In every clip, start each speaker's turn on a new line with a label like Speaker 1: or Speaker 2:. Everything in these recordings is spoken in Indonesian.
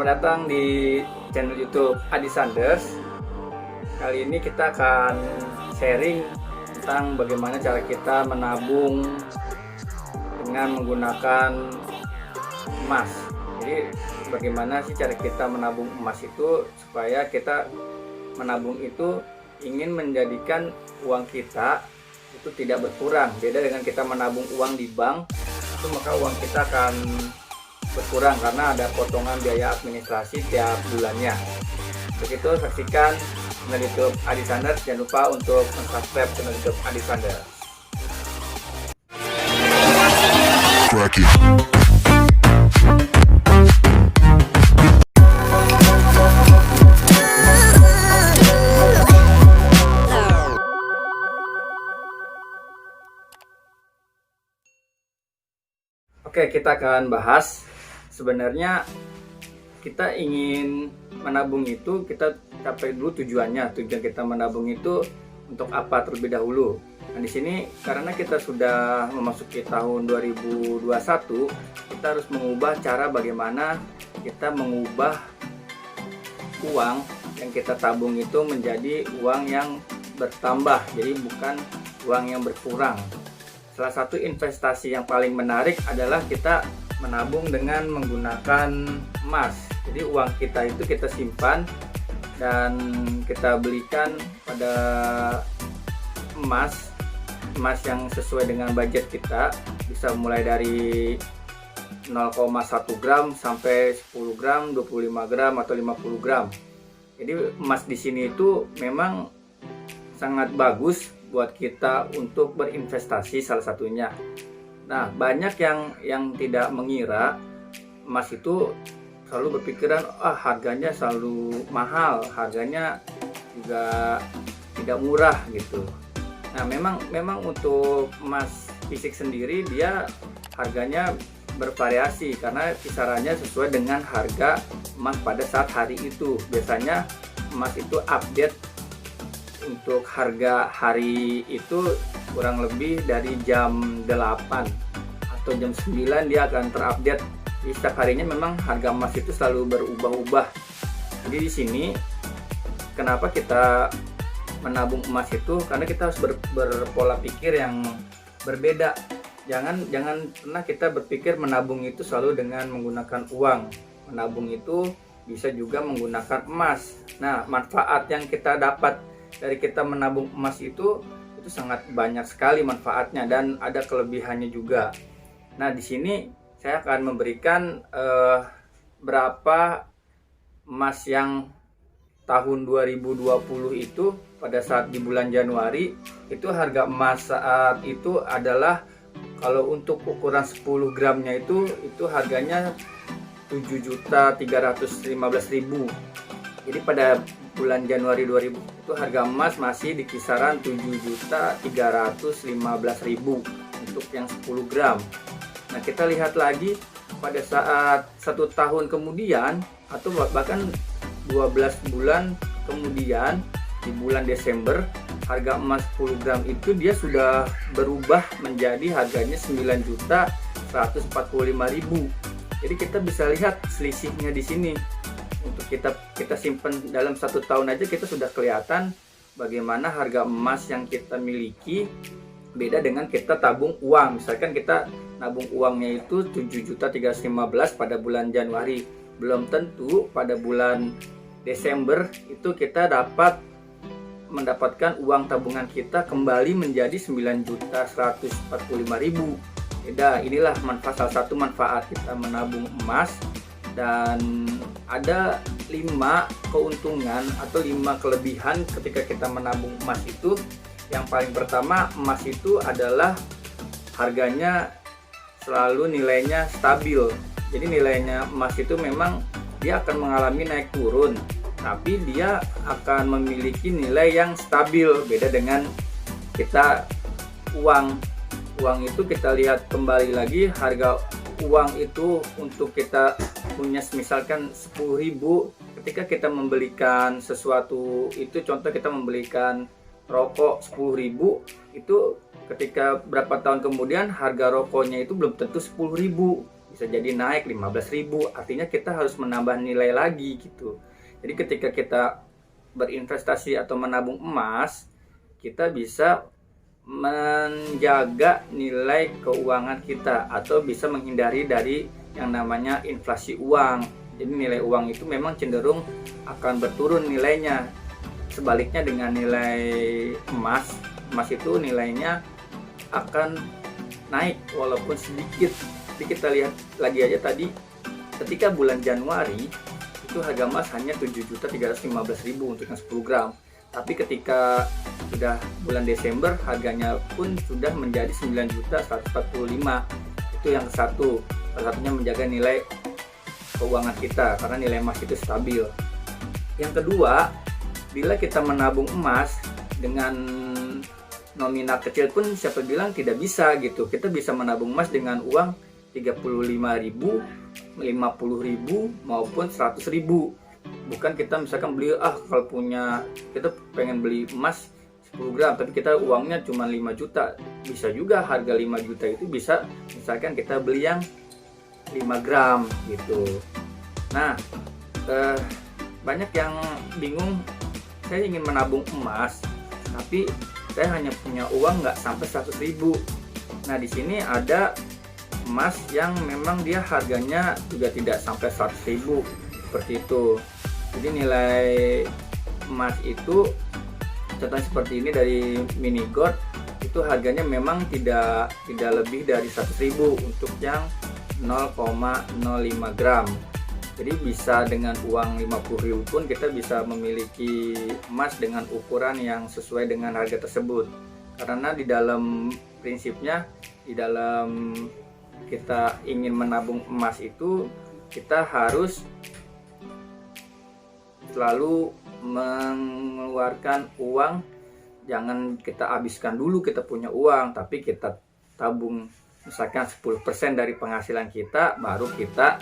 Speaker 1: Selamat datang di channel YouTube Adi Sanders. Kali ini kita akan sharing tentang bagaimana cara kita menabung dengan menggunakan emas. Jadi bagaimana sih cara kita menabung emas itu supaya kita menabung itu ingin menjadikan uang kita itu tidak berkurang. Beda dengan kita menabung uang di bank, itu maka uang kita akan berkurang karena ada potongan biaya administrasi tiap bulannya. Untuk itu saksikan channel YouTube Adi Sanders. Jangan lupa untuk subscribe channel YouTube Adi Sanders. Oke, kita akan bahas sebenarnya kita ingin menabung itu, kita capai dulu tujuannya. Tujuan kita menabung itu untuk apa terlebih dahulu. Nah, di sini karena kita sudah memasuki tahun 2021, kita harus mengubah cara bagaimana kita mengubah uang yang kita tabung itu menjadi uang yang bertambah, jadi bukan uang yang berkurang. Salah satu investasi yang paling menarik adalah kita menabung dengan menggunakan emas. Jadi uang kita itu kita simpan dan kita belikan pada emas yang sesuai dengan budget kita. Bisa mulai dari 0,1 gram sampai 10 gram, 25 gram atau 50 gram. Jadi emas di sini itu memang sangat bagus buat kita untuk berinvestasi salah satunya. Nah, banyak yang tidak mengira emas itu selalu berpikiran harganya selalu mahal, harganya juga tidak murah gitu. Nah, memang untuk emas fisik sendiri dia harganya bervariasi karena kisarannya sesuai dengan harga emas pada saat hari itu. Biasanya emas itu update untuk harga hari itu kurang lebih dari jam 8 atau jam 9 dia akan terupdate. Jadi setiap harinya memang harga emas itu selalu berubah-ubah. Jadi di sini kenapa kita menabung emas itu, karena kita harus berpola pikir yang berbeda. Jangan pernah kita berpikir menabung itu selalu dengan menggunakan uang. Menabung itu bisa juga menggunakan emas. Nah, manfaat yang kita dapat dari kita menabung emas itu sangat banyak sekali manfaatnya dan ada kelebihannya juga. Nah, di sini saya akan memberikan berapa emas yang tahun 2020 itu pada saat di bulan Januari itu harga emas saat itu adalah kalau untuk ukuran 10 gramnya itu harganya 7.315.000. Jadi pada bulan Januari 2000 itu harga emas masih di kisaran 7.315.000 untuk yang 10 gram. Nah, kita lihat lagi pada saat 1 tahun kemudian atau bahkan 12 bulan kemudian di bulan Desember harga emas 10 gram itu dia sudah berubah menjadi harganya 9.145.000. Jadi kita bisa lihat selisihnya di sini. Untuk kita simpan dalam 1 tahun aja kita sudah kelihatan bagaimana harga emas yang kita miliki beda dengan kita tabung uang. Misalkan kita nabung uangnya itu 7.315 pada bulan Januari, belum tentu pada bulan Desember itu kita mendapatkan uang tabungan kita kembali menjadi 9.145.000. Beda. Inilah salah satu manfaat kita menabung emas. Dan ada 5 keuntungan atau 5 kelebihan ketika kita menabung emas itu. Yang paling pertama, emas itu adalah harganya selalu nilainya stabil. Jadi nilainya emas itu memang dia akan mengalami naik turun, tapi dia akan memiliki nilai yang stabil. Beda dengan kita uang itu kita lihat kembali lagi harga uang itu untuk kita punya misalkan 10.000, ketika kita membelikan sesuatu itu, contoh kita membelikan rokok 10.000, itu ketika berapa tahun kemudian harga rokoknya itu belum tentu 10.000, bisa jadi naik 15.000, artinya kita harus menambah nilai lagi gitu. Jadi ketika kita berinvestasi atau menabung emas, kita bisa menjaga nilai keuangan kita atau bisa menghindari dari yang namanya inflasi uang. Jadi nilai uang itu memang cenderung akan berturun nilainya. Sebaliknya dengan nilai emas itu nilainya akan naik walaupun sedikit. Jadi kita lihat lagi aja tadi, ketika bulan Januari itu harga emas hanya 7.315.000 untuk yang 10 gram. Tapi ketika sudah bulan Desember, harganya pun sudah menjadi 9.145. Itu yang satu. Salah satunya menjaga nilai keuangan kita karena nilai emas itu stabil. Yang kedua, bila kita menabung emas dengan nominal kecil pun siapa bilang tidak bisa gitu. Kita bisa menabung emas dengan uang 35.000, 50.000 maupun 100.000. Bukan kita misalkan beli kalau punya kita pengen beli emas 10 gram tapi kita uangnya cuma 5 juta. Bisa juga harga 5 juta itu bisa misalkan kita beli yang 5 gram gitu. Nah, banyak yang bingung, saya ingin menabung emas tapi saya hanya punya uang nggak sampai 100.000. Nah, di sini ada emas yang memang dia harganya juga tidak sampai 100.000 seperti itu. Jadi nilai emas itu contohnya seperti ini dari mini gold itu harganya memang tidak lebih dari 100.000 untuk yang 0,05 gram. Jadi bisa dengan uang 50.000 pun kita bisa memiliki emas dengan ukuran yang sesuai dengan harga tersebut. Karena di dalam prinsipnya, di dalam kita ingin menabung emas itu kita harus selalu mengeluarkan uang, jangan kita habiskan dulu kita punya uang, tapi kita tabung misalkan 10% dari penghasilan kita, baru kita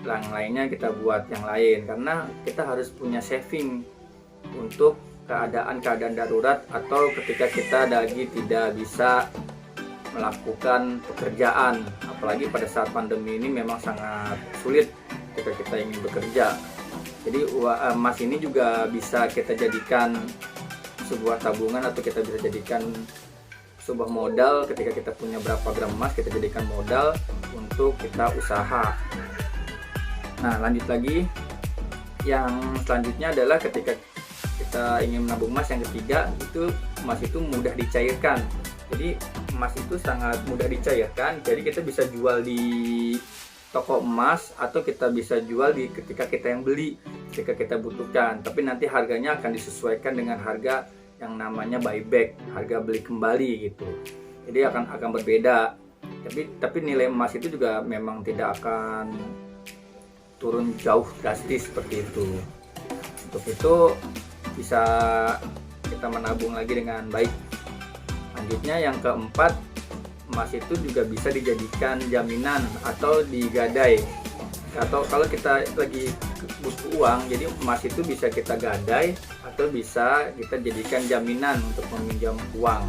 Speaker 1: yang lainnya kita buat yang lain. Karena kita harus punya saving untuk keadaan darurat atau ketika kita lagi tidak bisa melakukan pekerjaan, apalagi pada saat pandemi ini memang sangat sulit ketika kita ingin bekerja. Jadi emas ini juga bisa kita jadikan sebuah tabungan atau kita bisa jadikan sebuah modal. Ketika kita punya berapa gram emas, kita jadikan modal untuk kita usaha. Nah, lanjut lagi, yang selanjutnya adalah ketika kita ingin menabung emas, yang ketiga itu emas itu mudah dicairkan. Jadi emas itu sangat mudah dicairkan, jadi kita bisa jual di toko emas atau kita bisa jual ketika kita yang beli, ketika kita butuhkan. Tapi nanti harganya akan disesuaikan dengan harga yang namanya buyback, harga beli kembali gitu. Jadi akan berbeda. Tapi nilai emas itu juga memang tidak akan turun jauh drastis seperti itu. Untuk itu bisa kita menabung lagi dengan baik. Selanjutnya yang keempat, emas itu juga bisa dijadikan jaminan atau digadai. Atau kalau kita lagi butuh uang, jadi emas itu bisa kita gadai atau bisa kita jadikan jaminan untuk meminjam uang.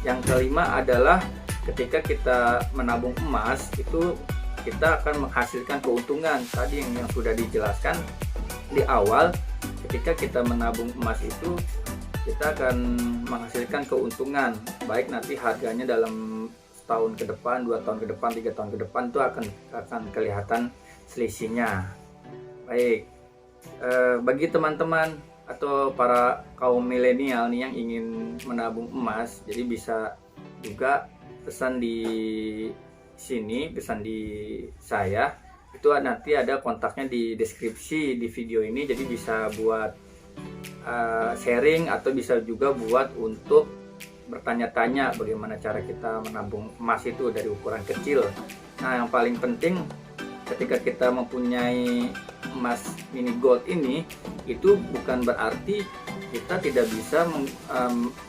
Speaker 1: Yang kelima adalah ketika kita menabung emas itu kita akan menghasilkan keuntungan. Tadi yang sudah dijelaskan di awal, ketika kita menabung emas itu kita akan menghasilkan keuntungan, baik nanti harganya dalam setahun ke depan, 2 tahun ke depan, 3 tahun ke depan itu akan kelihatan selisihnya. Baik, bagi teman-teman atau para kaum milenial nih yang ingin menabung emas, jadi bisa juga pesan di sini, pesan di saya itu nanti ada kontaknya di deskripsi di video ini, jadi bisa buat sharing atau bisa juga buat untuk bertanya-tanya bagaimana cara kita menabung emas itu dari ukuran kecil. Nah, yang paling penting ketika kita mempunyai emas mini gold ini, itu bukan berarti kita tidak bisa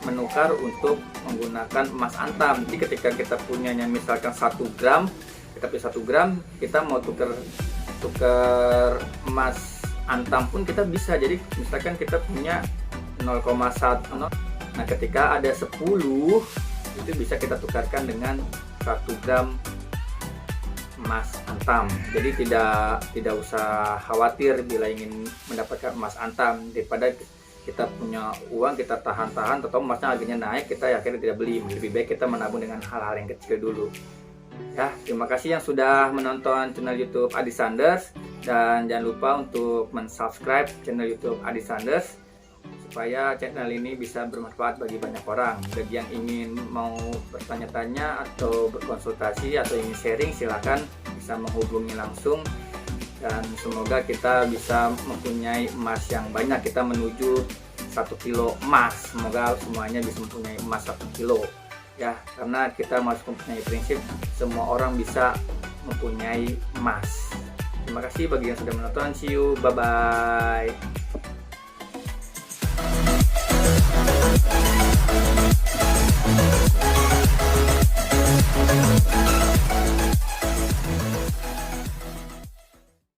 Speaker 1: menukar untuk menggunakan emas antam. Jadi ketika kita punyanya misalkan 1 gram, kita punya 1 gram, kita mau tukar emas antam pun kita bisa. Jadi misalkan kita punya 0,1, nah ketika ada 10 itu bisa kita tukarkan dengan 1 gram emas antam. Jadi tidak usah khawatir bila ingin mendapatkan emas antam. Daripada kita punya uang, kita tahan-tahan, atau emasnya harganya naik, kita akhirnya tidak beli. Lebih baik kita menabung dengan hal-hal yang kecil dulu. Ya, terima kasih yang sudah menonton channel YouTube Adi Sanders, dan jangan lupa untuk mensubscribe channel YouTube Adi Sanders supaya channel ini bisa bermanfaat bagi banyak orang. Bagi yang ingin mau bertanya-tanya atau berkonsultasi atau ingin sharing, silakan bisa menghubungi langsung, dan semoga kita bisa mempunyai emas yang banyak. Kita menuju 1 kilo emas, semoga semuanya bisa mempunyai emas 1 kilo ya, karena kita harus mempunyai prinsip semua orang bisa mempunyai emas. Terima kasih bagi yang sudah menonton. See you, bye bye.